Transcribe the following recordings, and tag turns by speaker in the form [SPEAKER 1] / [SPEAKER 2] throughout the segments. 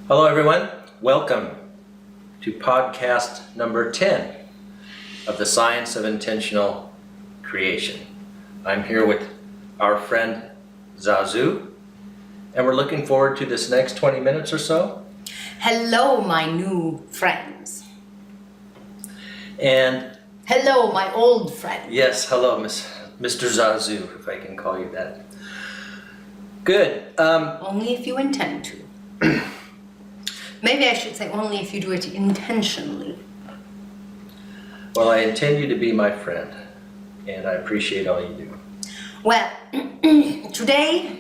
[SPEAKER 1] Hello everyone, welcome to podcast number 10 of the Science of Intentional Creation. I'm here with our friend Zazoo, and we're looking forward to this next 20 minutes or so.
[SPEAKER 2] Hello, my new friends.
[SPEAKER 1] And
[SPEAKER 2] hello, my old friend.
[SPEAKER 1] Yes, hello, Mr. Zazoo, if I can call you that. Good.
[SPEAKER 2] Only if you intend to. Maybe I should say only if you do it intentionally.
[SPEAKER 1] Well, I intend you to be my friend, and I appreciate all you do.
[SPEAKER 2] Well, today,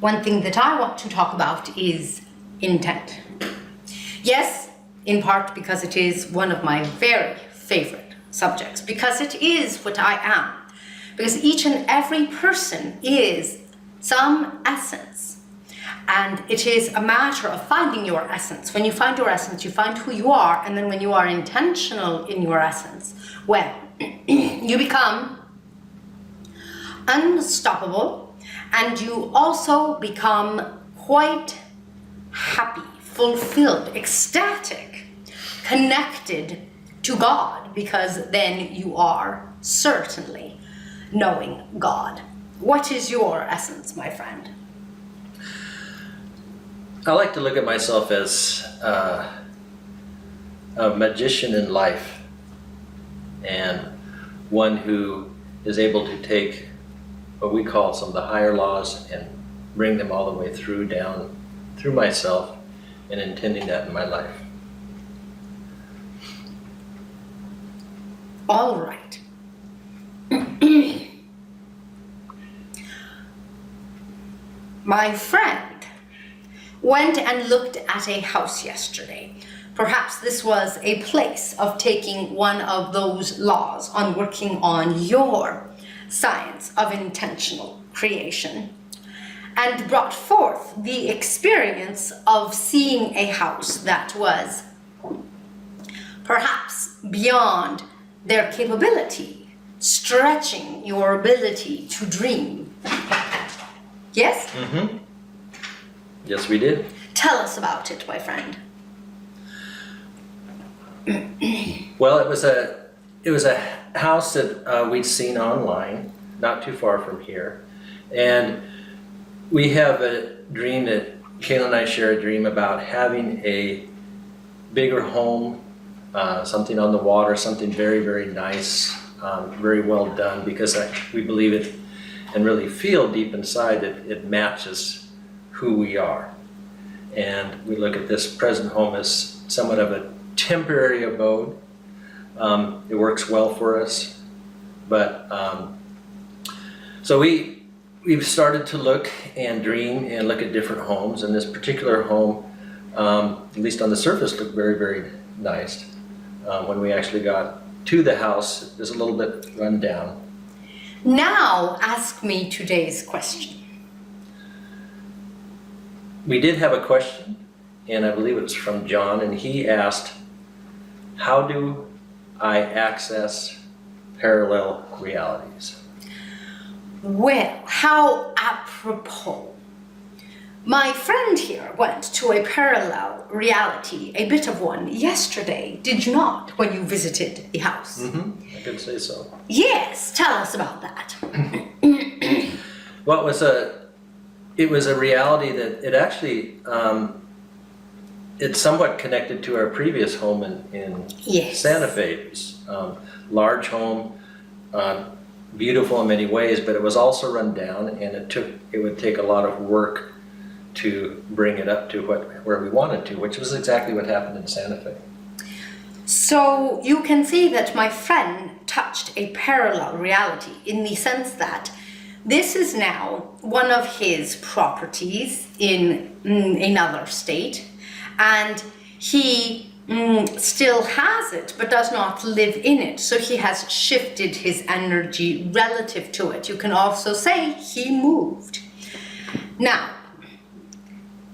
[SPEAKER 2] one thing that I want to talk about is intent. Yes, in part because it is one of my very favorite subjects, because it is what I am, because each and every person is some essence. And it is a matter of finding your essence. When you find your essence, you find who you are, and then when you are intentional in your essence, well, you become unstoppable, and you also become quite happy, fulfilled, ecstatic, connected to God, because then you are certainly knowing God. What is your essence, my friend?
[SPEAKER 1] I like to look at myself as a magician in life, and one who is able to take what we call some of the higher laws and bring them all the way down through myself, and intending that in my life.
[SPEAKER 2] All right. My friend went and looked at a house yesterday. Perhaps this was a place of taking one of those laws on working on your science of intentional creation, and brought forth the experience of seeing a house that was perhaps beyond their capability, stretching your ability to dream. Yes?
[SPEAKER 1] Mm-hmm. Yes, we did.
[SPEAKER 2] Tell us about it, my friend.
[SPEAKER 1] Well, it was a house that we'd seen online, not too far from here, and we have a dream that Kayla and I share a dream about having a bigger home, something on the water, something very, very nice, very well done, because we believe it and really feel deep inside that it matches who we are. And we look at this present home as somewhat of a temporary abode. It works well for us, but so we've started to look and dream and look at different homes, and this particular home, at least on the surface, looked very, very nice. When we actually got to the house, it was a little bit run down.
[SPEAKER 2] Now ask me today's question.
[SPEAKER 1] We did have a question, and I believe it was from John, and he asked, how do I access parallel realities?
[SPEAKER 2] Well, how apropos. My friend here went to a parallel reality, a bit of one, yesterday, did you not, when you visited the house?
[SPEAKER 1] Mm-hmm. I could say so.
[SPEAKER 2] Yes, tell us about that.
[SPEAKER 1] Well, it was a reality that it actually, it's somewhat connected to our previous home in
[SPEAKER 2] Yes.
[SPEAKER 1] Santa Fe. It was, large home, beautiful in many ways, but it was also run down, and it would take a lot of work to bring it up to where we wanted to, which was exactly what happened in Santa Fe.
[SPEAKER 2] So you can see that my friend touched a parallel reality in the sense that this is now one of his properties in another state, and he still has it but does not live in it. So he has shifted his energy relative to it. You can also say he moved. Now,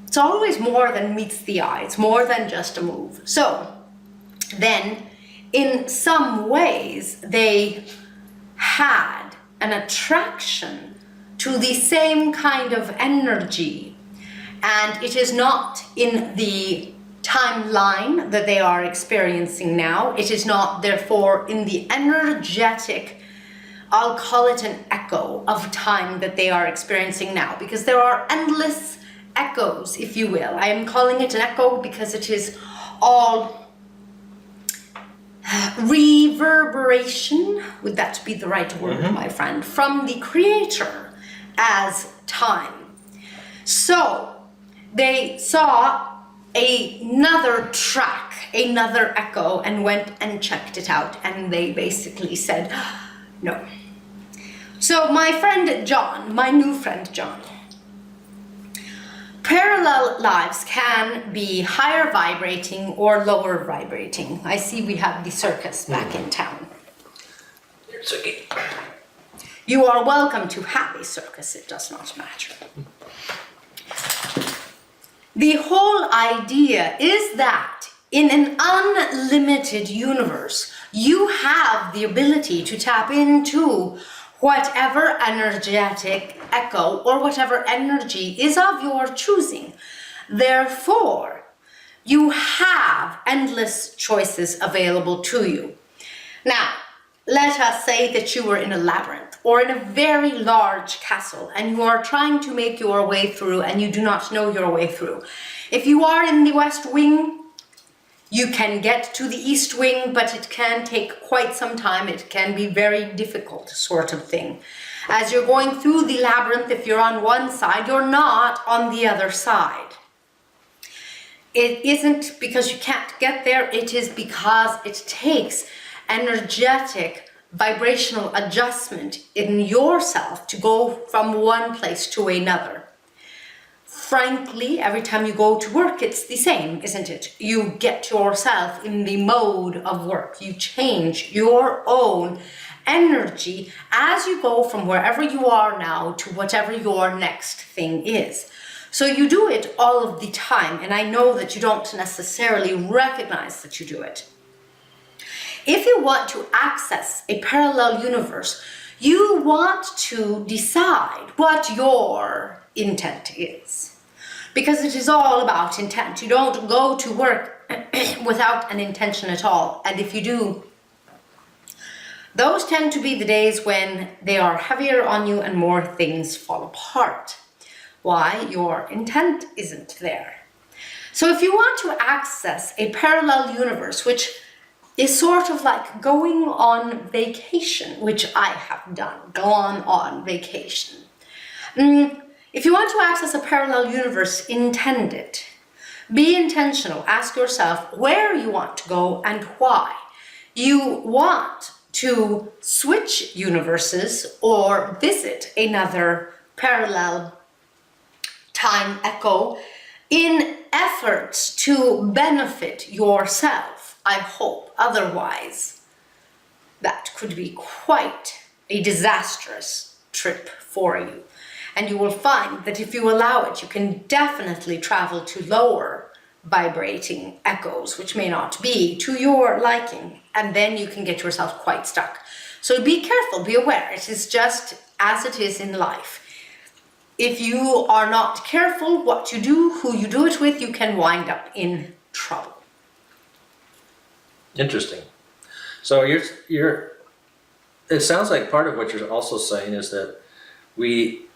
[SPEAKER 2] it's always more than meets the eye. It's more than just a move. So then in some ways they had an attraction to the same kind of energy And it is not in the timeline that they are experiencing now. It is not, therefore, in the energetic, I'll call it an echo of time that they are experiencing now, because there are endless echoes, if you will. I am calling it an echo because it is all reverberation, would that be the right word, my friend, from the creator as time. So they saw another track, another echo, and went and checked it out, and they basically said no. So my friend John, my new friend John, parallel lives can be higher vibrating or lower vibrating. I see we have the circus back in town.
[SPEAKER 1] It's okay.
[SPEAKER 2] You are welcome to have a circus, it does not matter. The whole idea is that in an unlimited universe, you have the ability to tap into whatever energetic echo or whatever energy is of your choosing. Therefore, you have endless choices available to you. Now, let us say that you were in a labyrinth or in a very large castle and you are trying to make your way through and you do not know your way through. If you are in the West Wing, you can get to the East Wing, but it can take quite some time. It can be very difficult sort of thing. As you're going through the labyrinth, if you're on one side, you're not on the other side. It isn't because you can't get there, it is because it takes energetic vibrational adjustment in yourself to go from one place to another. Frankly, every time you go to work, it's the same, isn't it? You get yourself in the mode of work. You change your own energy as you go from wherever you are now to whatever your next thing is. So you do it all of the time, and I know that you don't necessarily recognize that you do it. If you want to access a parallel universe, you want to decide what your intent is. Because it is all about intent. You don't go to work without an intention at all. And if you do, those tend to be the days when they are heavier on you and more things fall apart. Why? Your intent isn't there. So if you want to access a parallel universe, which is sort of like going on vacation, which I have done, gone on vacation. If you want to access a parallel universe, intend it. Be intentional. Ask yourself where you want to go and why. You want to switch universes or visit another parallel time echo in efforts to benefit yourself, I hope. Otherwise, that could be quite a disastrous trip for you. And you will find that if you allow it, you can definitely travel to lower vibrating echoes, which may not be to your liking, and then you can get yourself quite stuck. So be careful, be aware. It is just as it is in life. If you are not careful what you do, who you do it with, you can wind up in trouble.
[SPEAKER 1] Interesting. So it sounds like part of what you're also saying is that we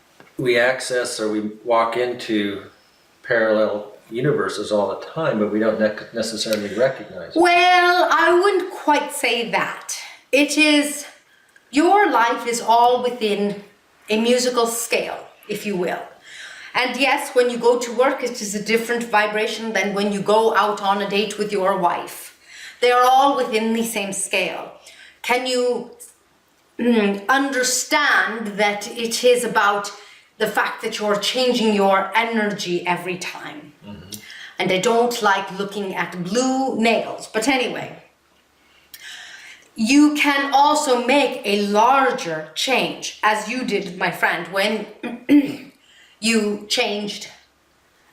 [SPEAKER 1] access or we walk into parallel universes all the time, but we don't necessarily recognize it.
[SPEAKER 2] Well, I wouldn't quite say that. It is, your life is all within a musical scale, if you will. And yes, when you go to work, it is a different vibration than when you go out on a date with your wife. They are all within the same scale. Can you understand that it is about the fact that you're changing your energy every time? Mm-hmm. And I don't like looking at blue nails, but anyway. You can also make a larger change, as you did, my friend, when you changed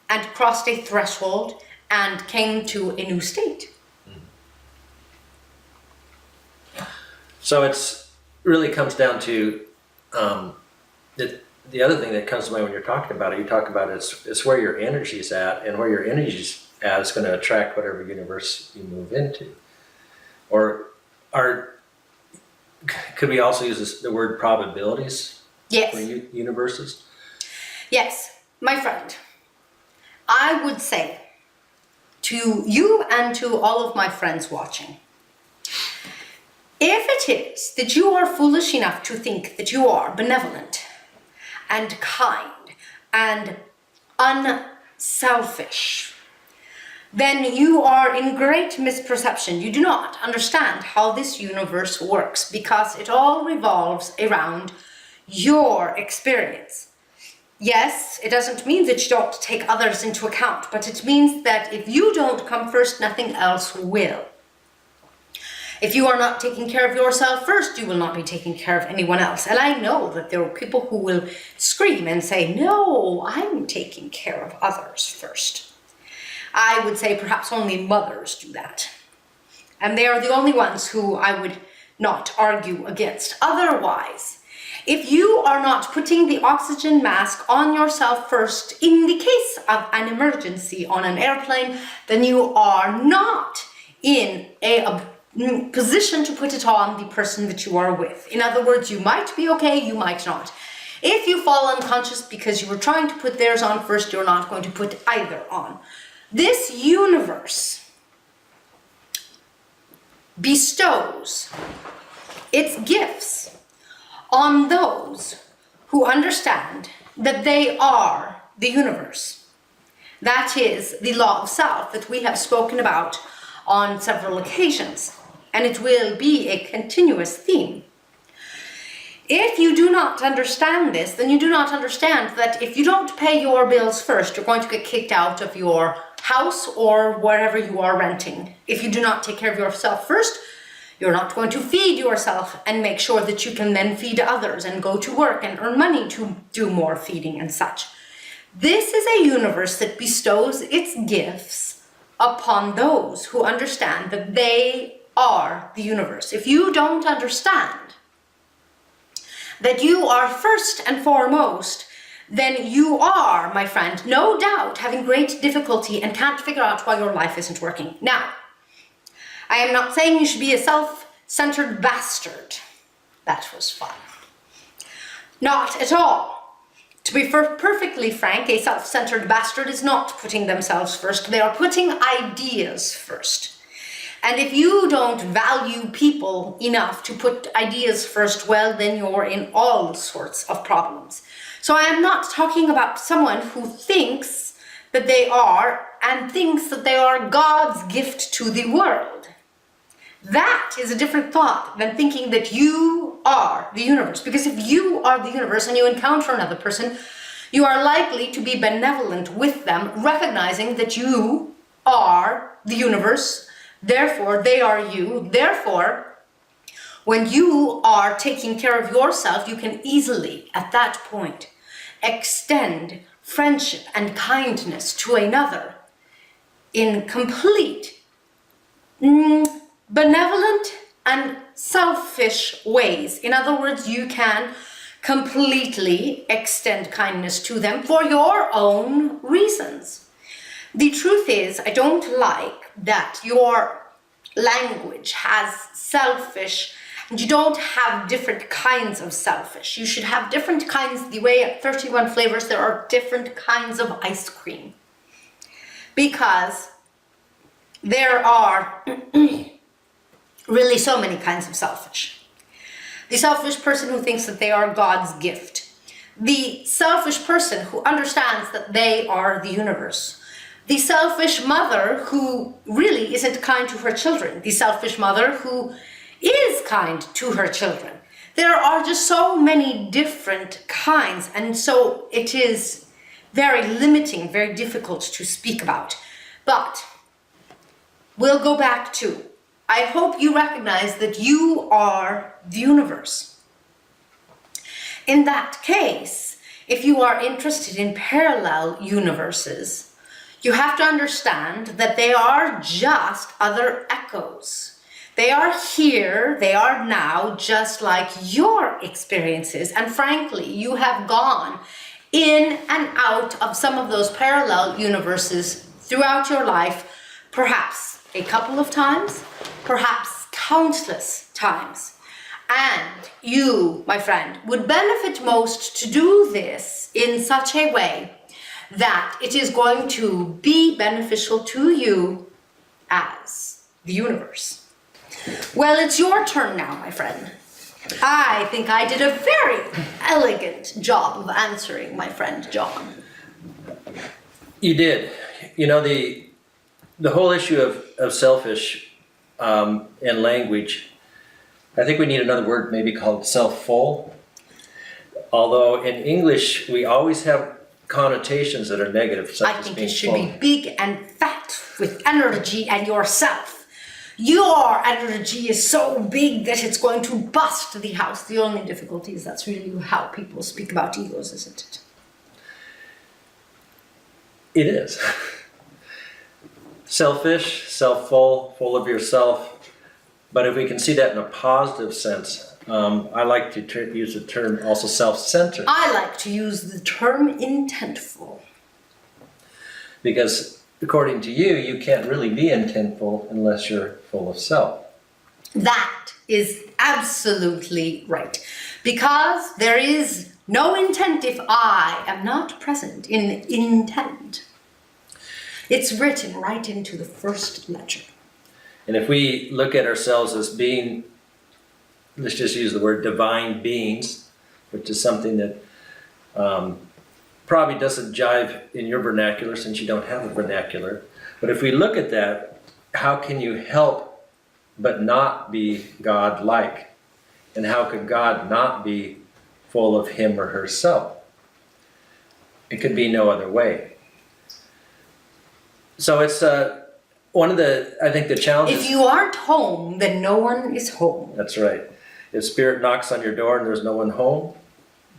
[SPEAKER 2] and crossed a threshold and came to a new state.
[SPEAKER 1] So it's really comes down to the other thing that comes to mind when you're talking about it, you talk about it's where your energy's at, and where your energy's at is going to attract whatever universe you move into. Or could we also use the word probabilities
[SPEAKER 2] Yes.
[SPEAKER 1] for universes?
[SPEAKER 2] Yes, my friend. I would say to you and to all of my friends watching, if it is that you are foolish enough to think that you are benevolent and kind and unselfish, then you are in great misperception. You do not understand how this universe works, because it all revolves around your experience. Yes, it doesn't mean that you don't take others into account, but it means that if you don't come first, nothing else will. If you are not taking care of yourself first, you will not be taking care of anyone else. And I know that there are people who will scream and say, no, I'm taking care of others first. I would say perhaps only mothers do that. And they are the only ones who I would not argue against. Otherwise, if you are not putting the oxygen mask on yourself first in the case of an emergency on an airplane, then you are not in a position to put it on the person that you are with. In other words, you might be okay, you might not. If you fall unconscious because you were trying to put theirs on first, you're not going to put either on. This universe bestows its gifts on those who understand that they are the universe. That is the law of self that we have spoken about on several occasions, and it will be a continuous theme. If you do not understand this, then you do not understand that if you don't pay your bills first, you're going to get kicked out of your house or wherever you are renting. If you do not take care of yourself first, you're not going to feed yourself and make sure that you can then feed others and go to work and earn money to do more feeding and such. This is a universe that bestows its gifts upon those who understand that they are the universe. If you don't understand that you are first and foremost, then you are, my friend, no doubt having great difficulty and can't figure out why your life isn't working. Now, I am not saying you should be a self-centered bastard. That was fun. Not at all. To be perfectly frank, a self-centered bastard is not putting themselves first. They are putting ideas first. And if you don't value people enough to put ideas first, well, then you're in all sorts of problems. So I am not talking about someone who thinks that they are and thinks that they are God's gift to the world. That is a different thought than thinking that you are the universe. Because if you are the universe and you encounter another person, you are likely to be benevolent with them, recognizing that you are the universe. Therefore, they are you. Therefore, when you are taking care of yourself, you can easily, at that point, extend friendship and kindness to another in complete, benevolent and selfish ways. In other words, you can completely extend kindness to them for your own reasons. The truth is, I don't like that your language has selfish, and you don't have different kinds of selfish. You should have different kinds, the way at 31 flavors there are different kinds of ice cream. Because there are really so many kinds of selfish. The selfish person who thinks that they are God's gift. The selfish person who understands that they are the universe. The selfish mother who really isn't kind to her children. The selfish mother who is kind to her children. There are just so many different kinds, and so it is very limiting, very difficult to speak about. But we'll go back to, I hope you recognize that you are the universe. In that case, if you are interested in parallel universes, you have to understand that they are just other echoes. They are here, they are now, just like your experiences. And frankly, you have gone in and out of some of those parallel universes throughout your life, perhaps a couple of times, perhaps countless times. And you, my friend, would benefit most to do this in such a way that it is going to be beneficial to you as the universe. Well, it's your turn now, my friend. I think I did a very elegant job of answering my friend John.
[SPEAKER 1] You did. You know, the whole issue of selfish and language, I think we need another word maybe called self-full. Although in English, we always have connotations that are negative, such
[SPEAKER 2] I
[SPEAKER 1] as
[SPEAKER 2] think
[SPEAKER 1] being
[SPEAKER 2] it should
[SPEAKER 1] full.
[SPEAKER 2] be big and fat with energy and yourself. Your energy is so big that it's going to bust the house. The only difficulty is that's really how people speak about egos, isn't it?
[SPEAKER 1] It is. Selfish, self-full, full of yourself. But if we can see that in a positive sense, I like to use the term also self-centered.
[SPEAKER 2] I like to use the term intentful.
[SPEAKER 1] Because according to you, you can't really be intentful unless you're full of self.
[SPEAKER 2] That is absolutely right. Because there is no intent if I am not present in intent. It's written right into the first letter.
[SPEAKER 1] And if we look at ourselves as being, let's just use the word divine beings, which is something that probably doesn't jive in your vernacular since you don't have a vernacular. But if we look at that, how can you help but not be God-like? And how could God not be full of him or herself? It could be no other way. So it's one of the, I think the challenges...
[SPEAKER 2] If you aren't home, then no one is home.
[SPEAKER 1] That's right. If spirit knocks on your door and there's no one home,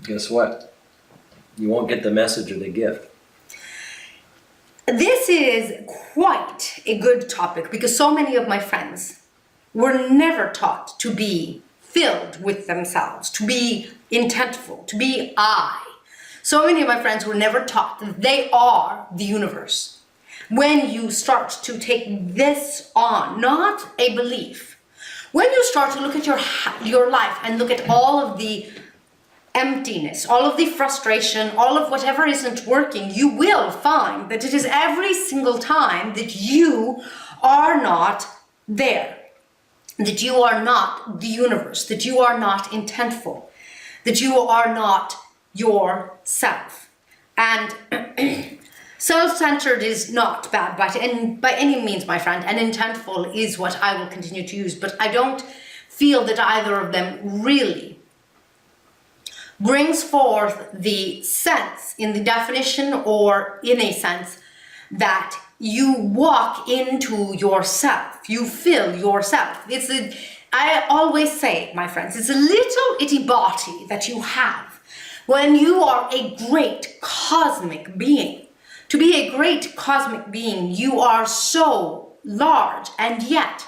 [SPEAKER 1] guess what? You won't get the message or the gift.
[SPEAKER 2] This is quite a good topic because so many of my friends were never taught to be filled with themselves, to be intentful, to be I. So many of my friends were never taught that they are the universe. When you start to take this on, not a belief, when you start to look at your life and look at all of the emptiness, all of the frustration, all of whatever isn't working, you will find that it is every single time that you are not there, that you are not the universe, that you are not intentful, that you are not yourself. And self-centered is not bad by any means, my friend, and intentful is what I will continue to use, but I don't feel that either of them really brings forth the sense in the definition or in a sense that you walk into yourself, you fill yourself. I always say, my friends, it's a little itty body that you have when you are a great cosmic being. To be a great cosmic being, you are so large, and yet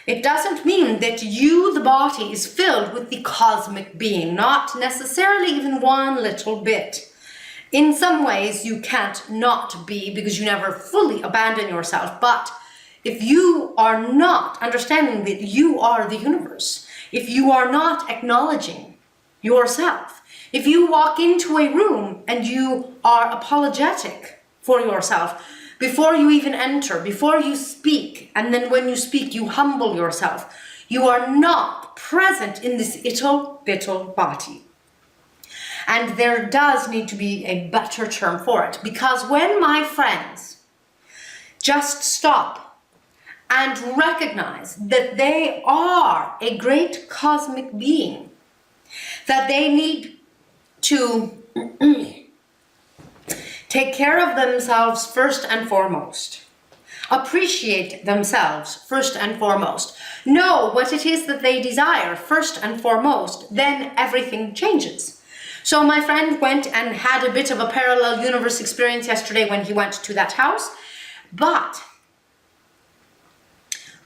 [SPEAKER 2] it doesn't mean that you, the body, is filled with the cosmic being, not necessarily even one little bit. In some ways, you can't not be because you never fully abandon yourself. But if you are not understanding that you are the universe, if you are not acknowledging yourself, if you walk into a room and you are apologetic for yourself, before you even enter, before you speak, and then when you speak, you humble yourself. You are not present in this little body. And there does need to be a better term for it, because when my friends just stop and recognize that they are a great cosmic being, that they need to take care of themselves first and foremost. Appreciate themselves first and foremost. Know what it is that they desire first and foremost. Then everything changes. So my friend went and had a bit of a parallel universe experience yesterday when he went to that house. But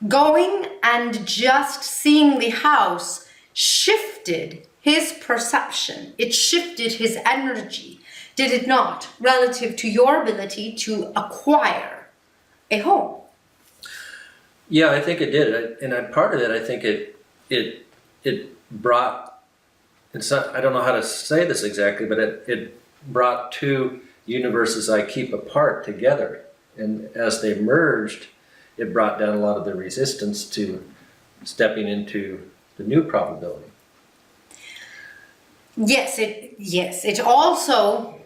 [SPEAKER 2] Going and just seeing the house shifted his perception. It shifted his energy, did it not, relative to your ability to acquire a home?
[SPEAKER 1] Yeah, I think it did, and part of it, I think it brought. It's not, I don't know how to say this exactly, but it brought two universes I keep apart together, and as they merged, it brought down a lot of the resistance to stepping into the new probability.
[SPEAKER 2] Yes, it also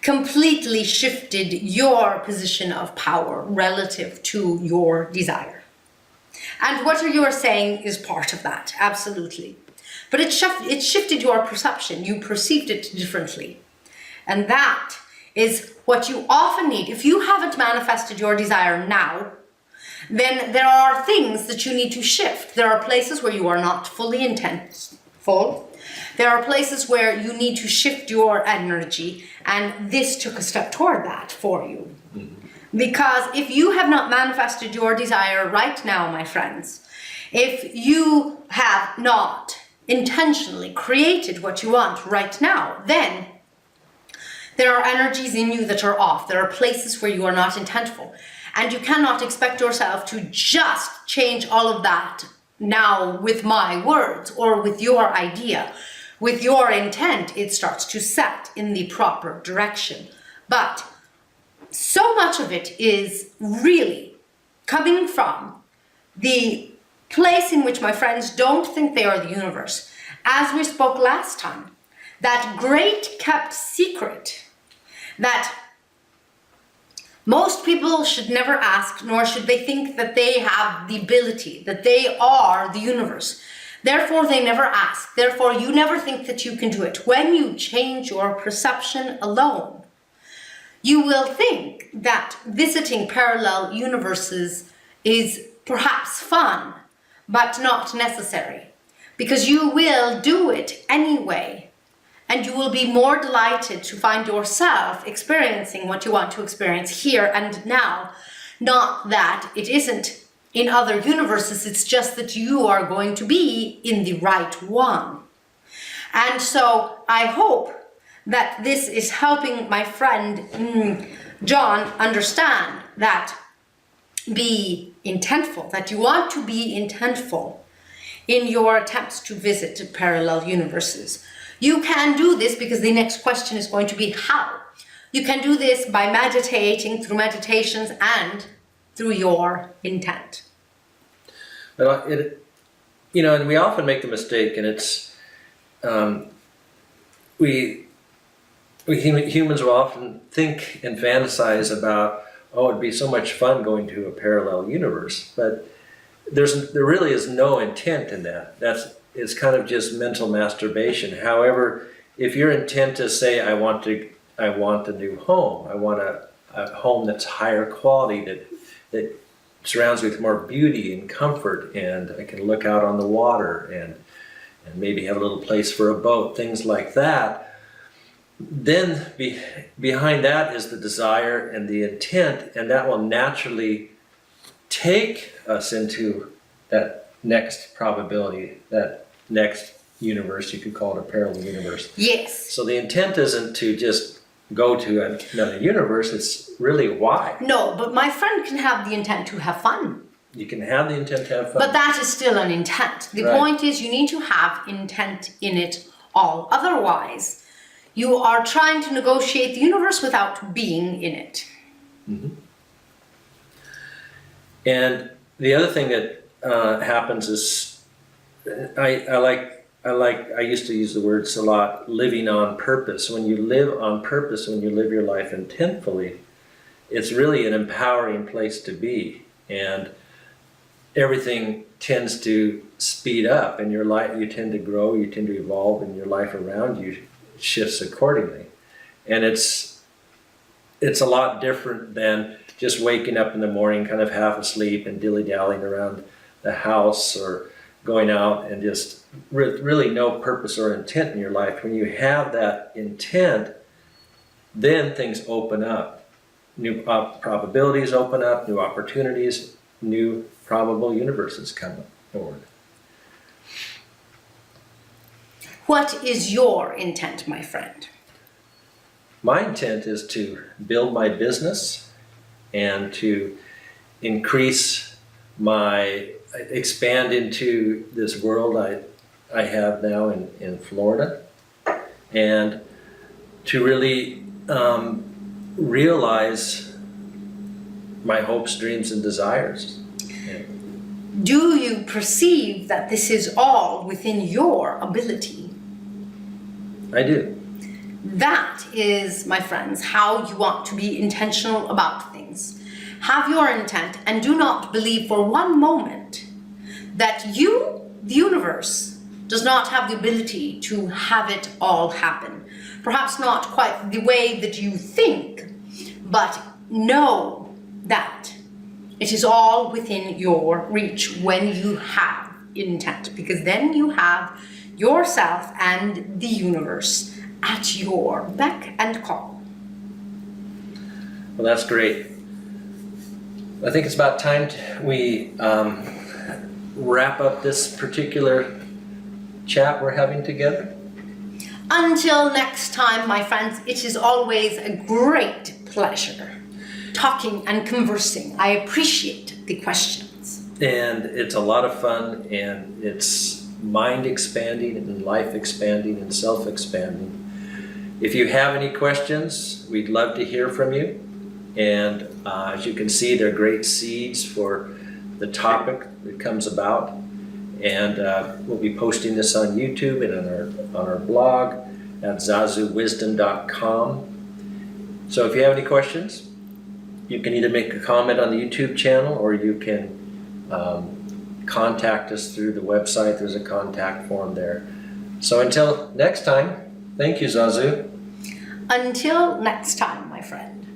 [SPEAKER 2] completely shifted your position of power relative to your desire. And what you're saying is part of that, absolutely. But it shifted your perception. You perceived it differently. And that is what you often need. If you haven't manifested your desire now, then there are things that you need to shift. There are places where you are not fully intentful. There are places where you need to shift your energy, and this took a step toward that for you. Because if you have not manifested your desire right now, my friends, if you have not intentionally created what you want right now, then there are energies in you that are off. There are places where you are not intentful. And you cannot expect yourself to just change all of that now with my words or with your idea. With your intent, it starts to set in the proper direction. But so much of it is really coming from the place in which my friends don't think they are the universe. As we spoke last time, that great kept secret that most people should never ask, nor should they think that they have the ability, that they are the universe. Therefore, they never ask. Therefore, you never think that you can do it. When you change your perception alone, you will think that visiting parallel universes is perhaps fun, but not necessary. Because you will do it anyway. And you will be more delighted to find yourself experiencing what you want to experience here and now. Not that it isn't in other universes, it's just that you are going to be in the right one. And so I hope that this is helping my friend John understand that be intentful, that you want to be intentful in your attempts to visit parallel universes. You can do this because the next question is going to be how. You can do this by meditating, through meditations and through your intent.
[SPEAKER 1] But and we often make the mistake, and it's we humans will often think and fantasize about, oh, it'd be so much fun going to a parallel universe, but there really is no intent in that. It's kind of just mental masturbation. However, if your intent is, say, I want a new home, I want a home that's higher quality, that surrounds me with more beauty and comfort, and I can look out on the water and maybe have a little place for a boat, things like that, then behind that is the desire and the intent, and that will naturally take us into that next probability, that next universe. You could call it a parallel universe.
[SPEAKER 2] Yes.
[SPEAKER 1] So the intent isn't to just go to another universe, it's really why.
[SPEAKER 2] No, but my friend can have the intent to have fun.
[SPEAKER 1] You can have the intent to have fun.
[SPEAKER 2] But that is still an intent. The point is you need to have intent in it all. Otherwise, you are trying to negotiate the universe without being in it.
[SPEAKER 1] Mm-hmm. And the other thing that happens is, I used to use the words a lot, living on purpose. When you live on purpose, when you live your life intentfully, it's really an empowering place to be. And everything tends to speed up in your life. You tend to grow, you tend to evolve, and your life around you shifts accordingly. And it's a lot different than just waking up in the morning kind of half asleep and dilly-dallying around the house, or going out and just really no purpose or intent in your life. When you have that intent, then things open up. new probabilities open up, new opportunities, new probable universes come forward.
[SPEAKER 2] What is your intent, my friend?
[SPEAKER 1] My intent is to build my business and to expand into this world I have now in Florida, and to really realize my hopes, dreams, and desires.
[SPEAKER 2] Do you perceive that this is all within your ability?
[SPEAKER 1] I do.
[SPEAKER 2] That is, my friends, how you want to be intentional about things. Have your intent and do not believe for one moment that you, the universe, does not have the ability to have it all happen. Perhaps not quite the way that you think, but know that it is all within your reach when you have intent, because then you have yourself and the universe at your beck and call.
[SPEAKER 1] Well, that's great. I think it's about time we wrap up this particular chat we're having together.
[SPEAKER 2] Until next time, my friends, it is always a great pleasure talking and conversing. I appreciate the questions.
[SPEAKER 1] And it's a lot of fun, and it's mind expanding and life expanding and self expanding. If you have any questions, we'd love to hear from you. And as you can see, they're great seeds for the topic that comes about. And we'll be posting this on YouTube and on our blog at zazoowisdom.com. So if you have any questions, you can either make a comment on the YouTube channel, or you can contact us through the website. There's a contact form there. So until next time, thank you, Zazoo.
[SPEAKER 2] Until next time, my friend.